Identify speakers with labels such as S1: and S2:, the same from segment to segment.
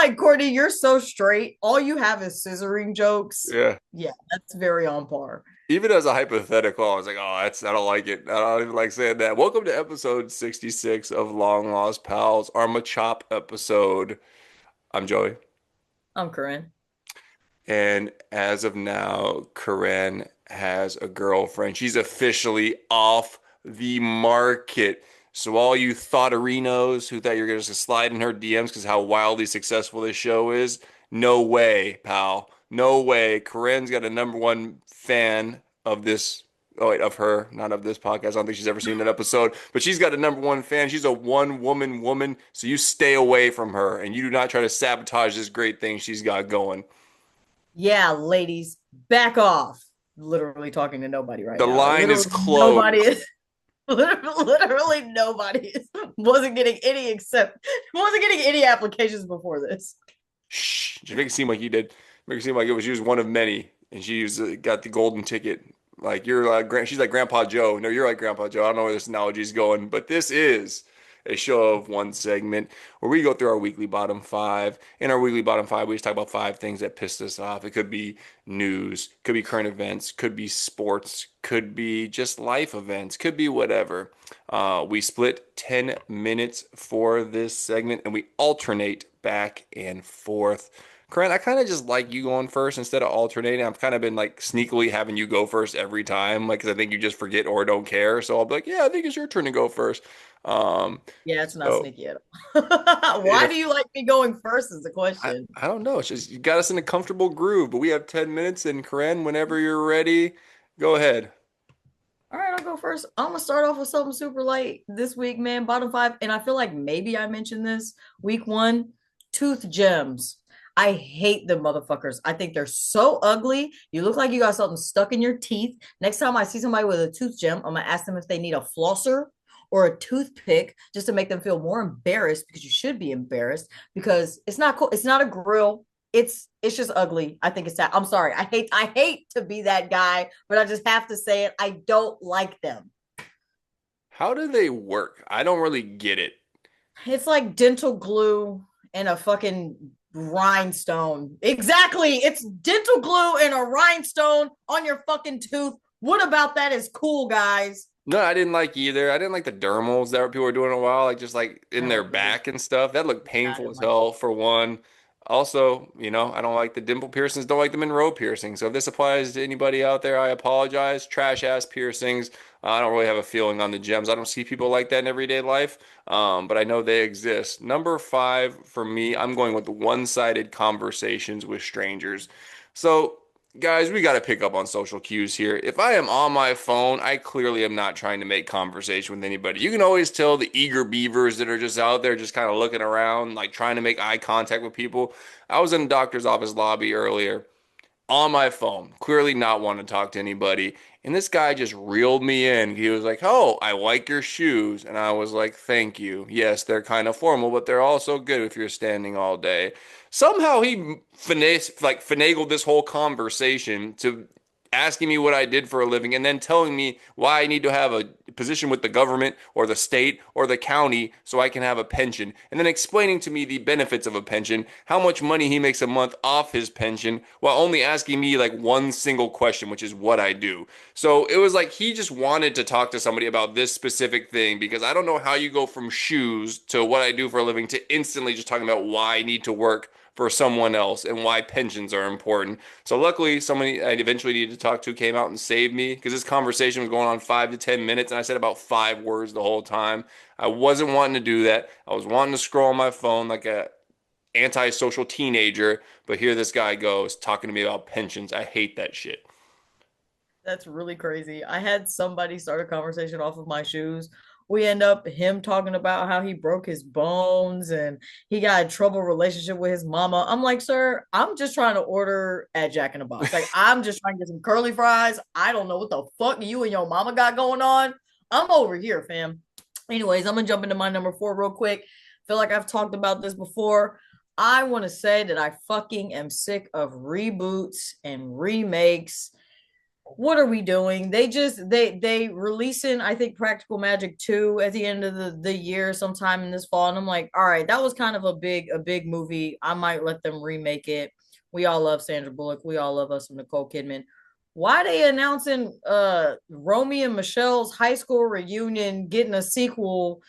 S1: like, Courtney, you're so straight. All you have is scissoring jokes.
S2: Yeah.
S1: Yeah, that's very on par.
S2: Even as a hypothetical, I was like, oh, I don't like it. I don't even like saying that. Welcome to episode 66 of Long Lost Pals, our Machop episode. I'm Joey.
S1: I'm Karrin.
S2: And as of now, Karrin has a girlfriend. She's officially off the market. So all you thoughterinos who thought you were going to slide in her DMs because how wildly successful this show is, no way, pal. No way. Corinne's got a number one fan of this. Oh wait, of her, not of this podcast. I don't think she's ever seen that episode, but she's got a number one fan. She's a one woman, so you stay away from her and you do not try to sabotage this great thing she's got going.
S1: Yeah, ladies, back off. Literally talking to nobody right
S2: The
S1: now. Like,
S2: line is
S1: literally nobody
S2: closed.
S1: is. Literally nobody is, wasn't getting any applications before this.
S2: Shh. Just make it seem like you did. Make it seem like it was you was one of many, and got the golden ticket. Like you're like she's like Grandpa Joe. No, you're like Grandpa Joe. I don't know where this analogy is going, but this is a show of one segment where we go through our weekly bottom five. In our weekly bottom five, we just talk about five things that pissed us off. It could be news, could be current events, could be sports, could be just life events, could be whatever. We split 10 minutes for this segment and we alternate back and forth. Grant, I kind of just like you going first instead of alternating. I've kind of been like sneakily having you go first every time, like, because I think you just forget or don't care. So I'll be like, yeah, I think it's your turn to go first. Um,
S1: Yeah, it's not
S2: so
S1: sneaky at all. Why
S2: if
S1: do you like me going first is the
S2: I,
S1: question.
S2: I don't know, it's just you got us in a comfortable groove, but we have 10 minutes, and Corinne, whenever you're ready, go ahead.
S1: All right, I'll go first. I'm gonna start off with something super light this week, man. Bottom five, and I feel like maybe I mentioned this week one. Tooth gems. I hate them motherfuckers. I think they're so ugly. You look like you got something stuck in your teeth. Next time I see somebody with a tooth gem, I'm gonna ask them if they need a flosser or a toothpick just to make them feel more embarrassed because you should be embarrassed because it's not cool. It's not a grill. It's just ugly. I think it's sad. I'm sorry. I hate to be that guy, but I just have to say it. I don't like them.
S2: How do they work? I don't really get it.
S1: It's like dental glue and a fucking rhinestone. Exactly. It's dental glue and a rhinestone on your fucking tooth. What about that is cool, guys?
S2: No, I didn't like either. I didn't like the dermals that people were doing a while, like just like
S1: I
S2: in their
S1: don't get it.
S2: back and stuff. That looked
S1: I
S2: painful
S1: didn't
S2: as
S1: like it.
S2: hell for one. Also, I don't like the dimple piercings, don't like the Monroe piercings. So if this applies to anybody out there, I apologize. Trash ass piercings. I don't really have a feeling on the gems. I don't see people like that in everyday life, but I know they exist. Number five for me, I'm going with the one-sided conversations with strangers. So guys, we got to pick up on social cues here. If I am on my phone, I clearly am not trying to make conversation with anybody. You can always tell the eager beavers that are just out there, just kind of looking around, like trying to make eye contact with people. I was in the doctor's office lobby earlier on my phone, clearly not wanting to talk to anybody. And this guy just reeled me in. He was like, "Oh, I like your shoes." And I was like, "Thank you. Yes, they're kind of formal, but they're also good if you're standing all day." Somehow he finagled this whole conversation to asking me what I did for a living and then telling me why I need to have a position with the government or the state or the county so I can have a pension. And then explaining to me the benefits of a pension, how much money he makes a month off his pension, while only asking me like one single question, which is what I do. So it was like he just wanted to talk to somebody about this specific thing because I don't know how you go from shoes to what I do for a living to instantly just talking about why I need to work for someone else and why pensions are important. So luckily, somebody I eventually needed to talk to came out and saved me because this conversation was going on 5 to 10 minutes, and I said about 5 words the whole time. I wasn't wanting to do that. I was wanting to scroll on my phone like a antisocial teenager, but here this guy goes talking to me about pensions. I hate that shit.
S1: That's really crazy. I had somebody start a conversation off of my shoes. We end up him talking about how he broke his bones and he got in trouble relationship with his mama. I'm like, sir, I'm just trying to order at Jack in the Box. Like, I'm just trying to get some curly fries. I don't know what the fuck you and your mama got going on. I'm over here, fam. Anyways, I'm gonna jump into my number four real quick. Feel like I've talked about this before. I want to say that I fucking am sick of reboots and remakes. what are we doing? They releasing, I think, Practical Magic 2 at the end of the year sometime in this fall. And I'm like, all right, that was kind of a big movie. I might let them remake it. We all love Sandra Bullock. We all love us some Nicole Kidman. Why they announcing Romy and Michelle's high school reunion getting a sequel?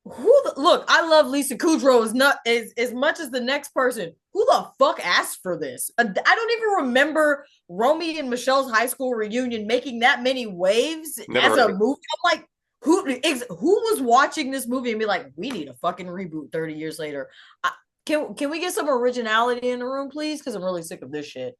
S1: Look, I love Lisa Kudrow as much as the next person. Who the fuck asked for this? I don't even remember Romy and Michelle's high school reunion making that many waves
S2: Never
S1: as
S2: heard
S1: a
S2: of it.
S1: movie. I'm like, who was watching this movie and be like, we need a fucking reboot 30 years later? Can we get some originality in the room, please? Because I'm really sick of this shit.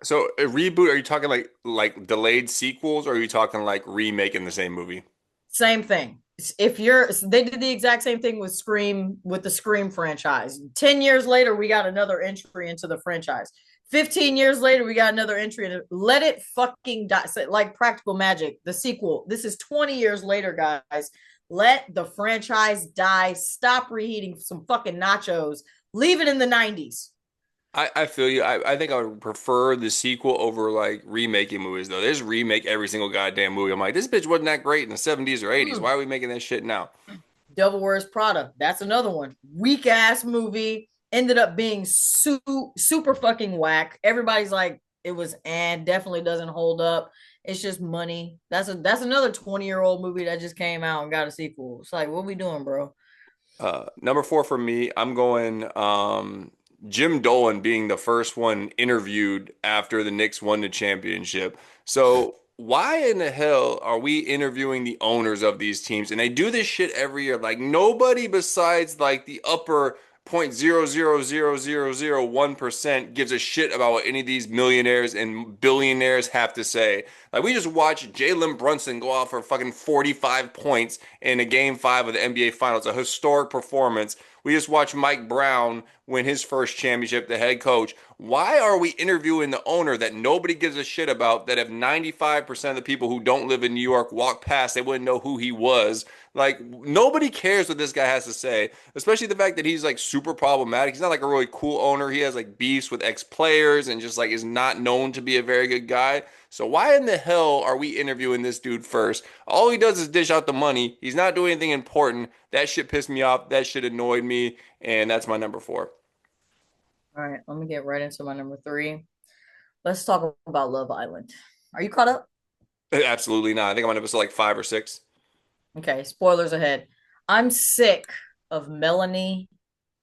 S2: So a reboot, are you talking like delayed sequels, or are you talking like remaking the same movie?
S1: Same thing. If you're, they did the exact same thing with Scream, with the Scream franchise. 10 years later, we got another entry into the franchise. 15 years later, we got another entry into, let it fucking die. Like Practical Magic, the sequel. This is 20 years later, guys. Let the franchise die. Stop reheating some fucking nachos. Leave it in the 90s.
S2: I feel you. I think I would prefer the sequel over like remaking movies though. They just remake every single goddamn movie. I'm like, this bitch wasn't that great in the 70s or 80s.
S1: Mm.
S2: Why are we making that shit now?
S1: Devil Wears Prada. That's another one. Weak ass movie. Ended up being super fucking whack. Everybody's like, it was and definitely doesn't hold up. It's just money. That's another 20-year-old movie that just came out and got a sequel. It's like, what we doing, bro?
S2: Number four for me, I'm going Jim Dolan being the first one interviewed after the Knicks won the championship. So why in the hell are we interviewing the owners of these teams? And they do this shit every year. Like nobody besides like the upper 0.0000001% gives a shit about what any of these millionaires and billionaires have to say. Like we just watched Jalen Brunson go off for fucking 45 points in a game five of the NBA Finals, a historic performance. We just watched Mike Brown win his first championship, the head coach. Why are we interviewing the owner that nobody gives a shit about, that if 95% of the people who don't live in New York walk past, they wouldn't know who he was? Like, nobody cares what this guy has to say, especially the fact that he's like super problematic. He's not like a really cool owner. He has like beefs with ex-players and just like is not known to be a very good guy. So why in the hell are we interviewing this dude first? All he does is dish out the money. He's not doing anything important. That shit pissed me off. That shit annoyed me. And that's my number four.
S1: All right, let me get right into my number three. Let's talk about Love Island. Are you caught up?
S2: Absolutely not. I think I'm on episode like five or six.
S1: Okay, spoilers ahead. I'm sick of Melanie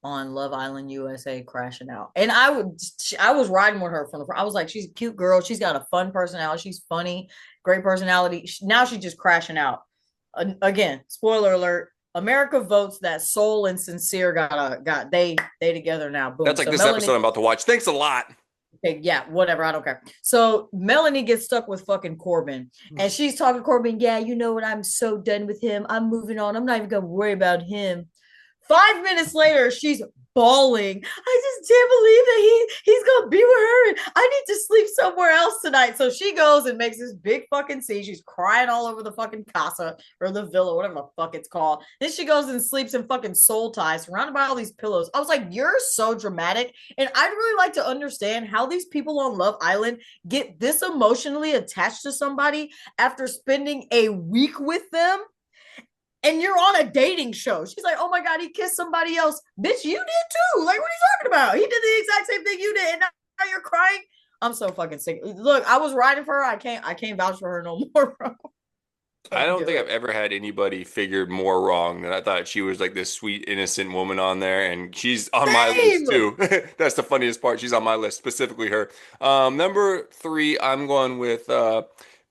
S1: on Love Island USA crashing out. And I was riding with her from the I was like, she's a cute girl. She's got a fun personality. She's funny, great personality. Now she's just crashing out. Again, spoiler alert. America votes that Soul and Sincere got they together now. Boom.
S2: That's like
S1: So
S2: this episode
S1: Melanie,
S2: I'm about to watch. Thanks a lot.
S1: okay, yeah, whatever. I don't care. So Melanie gets stuck with fucking Corbin, and she's talking to Corbin. Yeah, you know what? I'm so done with him. I'm moving on. I'm not even gonna worry about him. 5 minutes later, she's bawling. I just can't believe that he's gonna be with her. And I need to sleep somewhere else tonight. So she goes and makes this big fucking scene. She's crying all over the fucking casa or the villa, whatever the fuck it's called. Then she goes and sleeps in fucking soul ties, surrounded by all these pillows. I was like, you're so dramatic. And I'd really like to understand how these people on Love Island get this emotionally attached to somebody after spending a week with them, and you're on a dating show. She's like, oh my God, he kissed somebody else. Bitch, you did too. Like, what are you talking about? He did the exact same thing you did, and now you're crying. I'm so fucking sick. Look, I was riding for her. I can't vouch for her no more, bro.
S2: I
S1: Can't
S2: don't
S1: do
S2: think I've
S1: it.
S2: ever had anybody figured more wrong than I thought she was like this sweet, innocent woman on there, and she's on my list
S1: Same.
S2: too. That's the funniest part. She's on my list, specifically her. Number three, I'm going with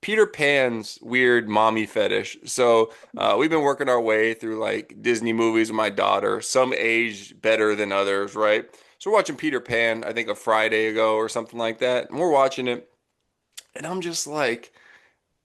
S2: Peter Pan's weird mommy fetish. So we've been working our way through like Disney movies with my daughter, some age better than others, right? So we're watching Peter Pan, I think a Friday ago or something like that, and we're watching it, and I'm just like.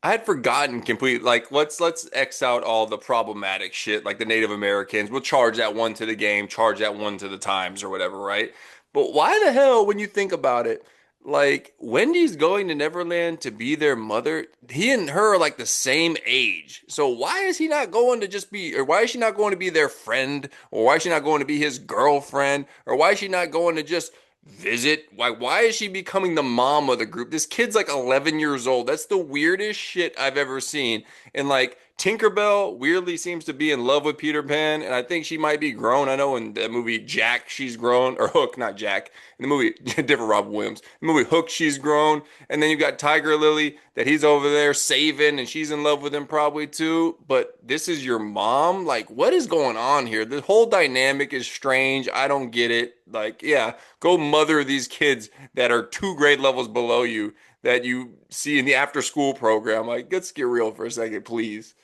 S2: I had forgotten completely. Like, let's X out all the problematic shit, like the Native Americans. We'll charge that one to the game, charge that one to the Times or whatever, right? But why the hell, when you think about it, like Wendy's going to Neverland to be their mother? He and her are like the same age. So why is he not going to just be, or why is she not going to be their friend? Or why is she not going to be his girlfriend? Or why is she not going to just visit? Why is she becoming the mom of the group? This kid's like 11 years old. That's the weirdest shit I've ever seen. And like Tinkerbell weirdly seems to be in love with Peter Pan, and I think she might be grown. I know in the movie Jack she's grown, or Hook, not Jack. In the movie, different Robin Williams. In the movie Hook, she's grown. And then you got Tiger Lily that he's over there saving, and she's in love with him probably too. But this is your mom? Like, what is going on here? The whole dynamic is strange. I don't get it. Like, yeah, go mother these kids that are 2 grade levels below you that you see in the after school program. Like, let's get real for a second, please.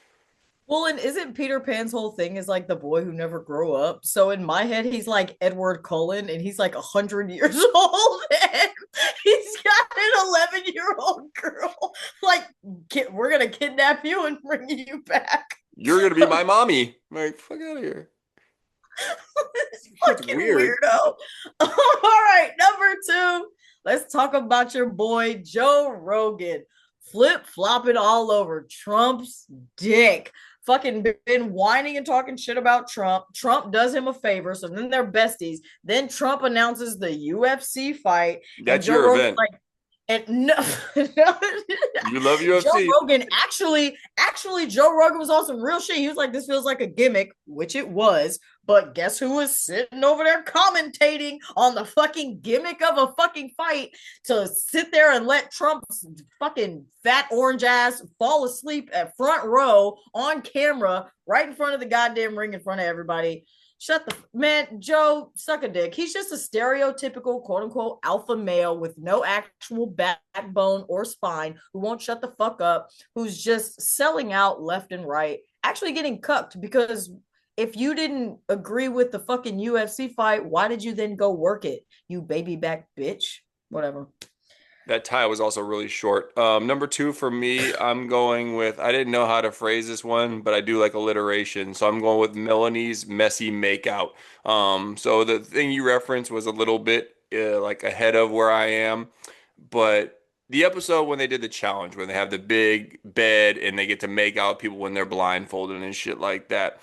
S1: Well, and isn't Peter Pan's whole thing is like the boy who never grew up? So in my head, he's like Edward Cullen, and he's like 100 years old, and he's got an 11-year-old girl. Like, we're gonna kidnap you and bring you back.
S2: You're gonna be my mommy. I'm like, fuck out of here. It's
S1: Fucking
S2: weird.
S1: weirdo. All right, number two. Let's talk about your boy Joe Rogan, flip flopping all over Trump's dick. Fucking been whining and talking shit about Trump. Trump does him a favor, so then they're besties. Then Trump announces the UFC fight, and
S2: That's
S1: Joe
S2: your
S1: Rogan
S2: event.
S1: like, and no,
S2: You love
S1: Joe
S2: UFC.
S1: Rogan actually, Joe Rogan was on some real shit. He was like, this feels like a gimmick, which it was. But guess who was sitting over there commentating on the fucking gimmick of a fucking fight to sit there and let Trump's fucking fat orange ass fall asleep at front row on camera right in front of the goddamn ring in front of everybody. Shut the man, Joe, suck a dick. He's just a stereotypical quote unquote alpha male with no actual backbone or spine who won't shut the fuck up, who's just selling out left and right, actually getting cucked because if you didn't agree with the fucking UFC fight, why did you then go work it? You baby back bitch. Whatever.
S2: That tie was also really short. Number two for me, I'm going with, I didn't know how to phrase this one, but I do like alliteration. So I'm going with Melanie's messy makeout. So the thing you referenced was a little bit like ahead of where I am, but the episode when they did the challenge, when they have the big bed and they get to make out people when they're blindfolded and shit like that.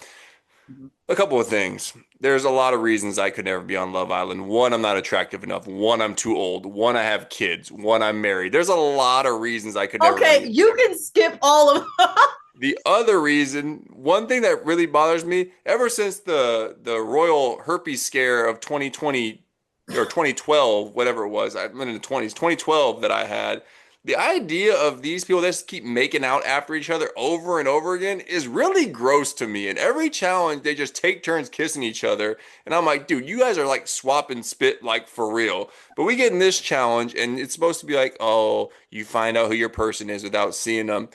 S2: A couple of things. There's a lot of reasons I could never be on Love Island. One, I'm not attractive enough. One, I'm too old. One, I have kids. One, I'm married. There's a lot of reasons I could never
S1: Okay,
S2: be.
S1: you can skip all of
S2: The other reason, one thing that really bothers me, ever since the royal herpes scare of 2020 or 2012, whatever it was, I'm in the 20s, 2012 that I had, the idea of these people that just keep making out after each other over and over again is really gross to me. And every challenge, they just take turns kissing each other. And I'm like, dude, you guys are like swapping spit like for real. But we get in this challenge and it's supposed to be like, oh, you find out who your person is without seeing them.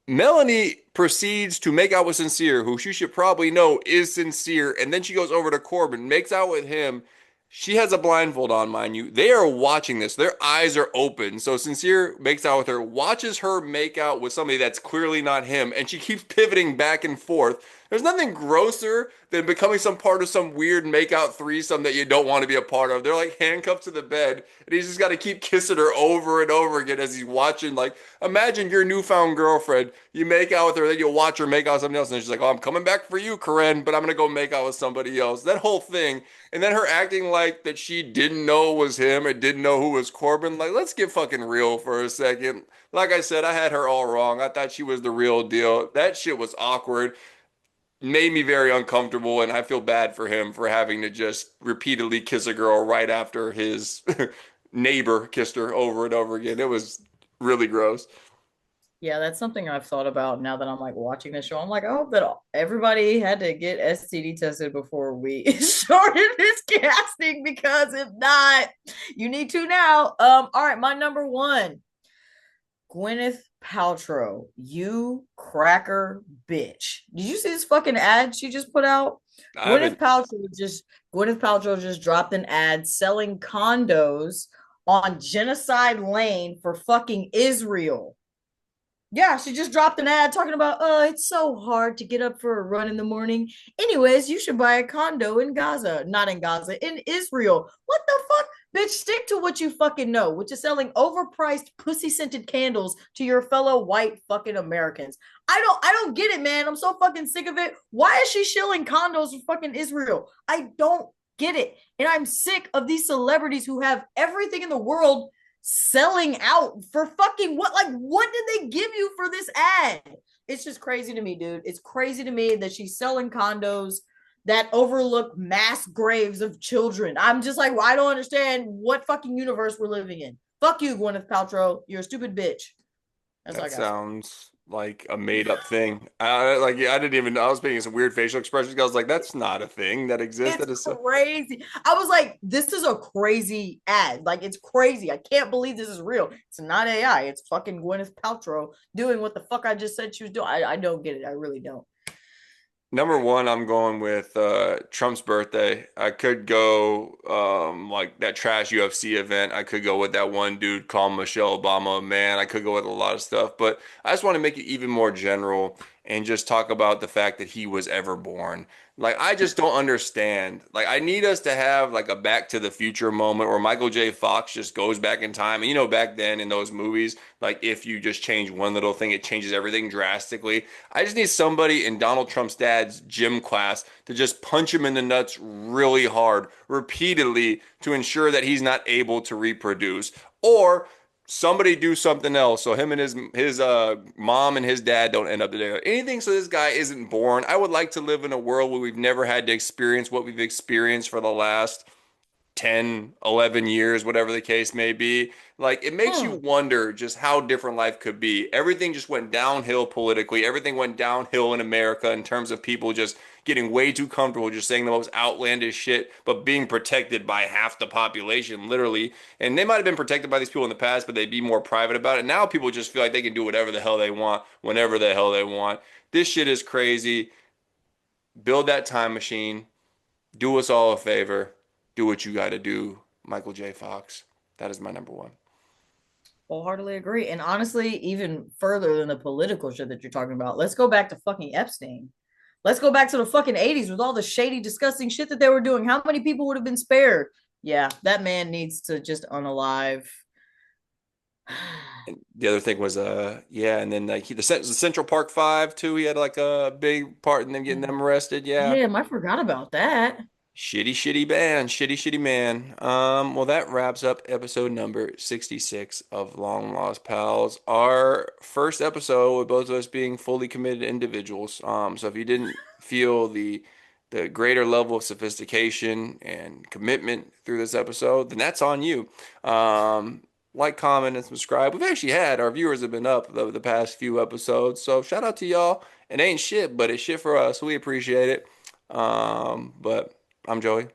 S2: Melanie proceeds to make out with Sincere, who she should probably know is sincere, and then she goes over to Corbin, makes out with him. She has a blindfold on, mind you. They are watching this. Their eyes are open. So Sincere makes out with her, watches her make out with somebody that's clearly not him, and she keeps pivoting back and forth. There's nothing grosser than becoming some part of some weird makeout threesome that you don't want to be a part of. They're like handcuffed to the bed, and he's just got to keep kissing her over and over again as he's watching. Like, imagine your newfound girlfriend. You make out with her, then you watch her make out with somebody else, and she's like, "Oh, I'm coming back for you, Karrin, but I'm gonna go make out with somebody else." That whole thing, and then her acting like that she didn't know it was him or didn't know who was Corbin. Like, let's get fucking real for a second. Like I said, I had her all wrong. I thought she was the real deal. That shit was awkward, made me very uncomfortable, and I feel bad for him for having to just repeatedly kiss a girl right after his neighbor kissed her over and over again. It was really gross.
S1: Yeah, that's something I've thought about now that I'm like watching the show. I'm like, I hope that everybody had to get STD tested before we started this casting because if not, you need to now. All right, my number one, Gwyneth Paltrow, you cracker bitch. Did you see this fucking ad she just put out?
S2: I
S1: Gwyneth
S2: haven't.
S1: Paltrow just Gwyneth Paltrow just dropped an ad selling condos on Genocide Lane for fucking Israel. Yeah, she just dropped an ad talking about, oh, it's so hard to get up for a run in the morning. Anyways, you should buy a condo in Gaza. Not in Gaza, in Israel. What the fuck? Bitch, stick to what you fucking know, which is selling overpriced pussy-scented candles to your fellow white fucking Americans. I don't get it, man. I'm so fucking sick of it. Why is she shilling condos for fucking Israel? I don't get it. And I'm sick of these celebrities who have everything in the world selling out for fucking what? Like, what did they give you for this ad? It's just crazy to me, dude. It's crazy to me that she's selling condos that overlook mass graves of children. I'm just like, well, I don't understand what fucking universe we're living in. Fuck you, Gwyneth Paltrow. You're a stupid bitch. That's all I
S2: That
S1: gotta say.
S2: sounds like a made up thing. I didn't even, I was making some weird facial expressions. I was like, that's not a thing that exists.
S1: It's
S2: That is so,
S1: crazy. I was like, this is a crazy ad. Like, it's crazy. I can't believe this is real. It's not AI. It's fucking Gwyneth Paltrow doing what the fuck I just said she was doing. I don't get it. I really don't.
S2: number one, I'm going with Trump's birthday. I could go like that trash UFC event. I could go with that one dude called Michelle Obama. Man, I could go with a lot of stuff, but I just want to make it even more general and just talk about the fact that he was ever born. Like, I just don't understand. Like, I need us to have like a Back to the Future moment where Michael J. Fox just goes back in time. And you know, back then in those movies, like if you just change one little thing, it changes everything drastically. I just need somebody in Donald Trump's dad's gym class to just punch him in the nuts really hard, repeatedly, to ensure that he's not able to reproduce. Or somebody do something else so him and his mom and his dad don't end up together. Anything so this guy isn't born. I would like to live in a world where we've never had to experience what we've experienced for the last 10, 11 years, whatever the case may be. Like, it makes you
S1: Hmm.
S2: wonder just how different life could be. Everything just went downhill politically. Everything went downhill in America in terms of people just getting way too comfortable, just saying the most outlandish shit, but being protected by half the population, literally. And they might have been protected by these people in the past, but they'd be more private about it. Now people just feel like they can do whatever the hell they want, whenever the hell they want. This shit is crazy. Build that time machine. Do us all a favor. Do what you got to do, Michael J. Fox. That is my number one.
S1: Wholeheartedly agree. And honestly, even further than the political shit that you're talking about, let's go back to fucking Epstein. Let's go back to the fucking 80s with all the shady, disgusting shit that they were doing. How many people would have been spared? Yeah, that man needs to just unalive.
S2: And the other thing was, yeah, and then like the Central Park Five too. He had like a big part in them getting them arrested. Yeah,
S1: Damn, I forgot about that.
S2: shitty, shitty band, shitty, shitty man. Well, that wraps up episode number 66 of Long Lost Pals. Our first episode with both of us being fully committed individuals. So if you didn't feel the greater level of sophistication and commitment through this episode, then that's on you. Like, comment, and subscribe. We've actually had our viewers have been up the past few episodes, so shout out to y'all. It ain't shit, but it's shit for us. We appreciate it. But I'm Joey.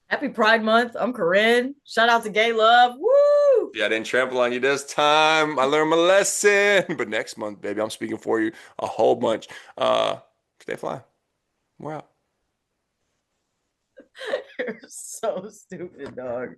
S1: Happy Pride Month. I'm Karrin. Shout out to Gay Love. Woo!
S2: Yeah, I didn't trample on you this time. I learned my lesson. But next month, baby, I'm speaking for you a whole bunch. Uh, Stay fly. We're out.
S1: You're so stupid, dog.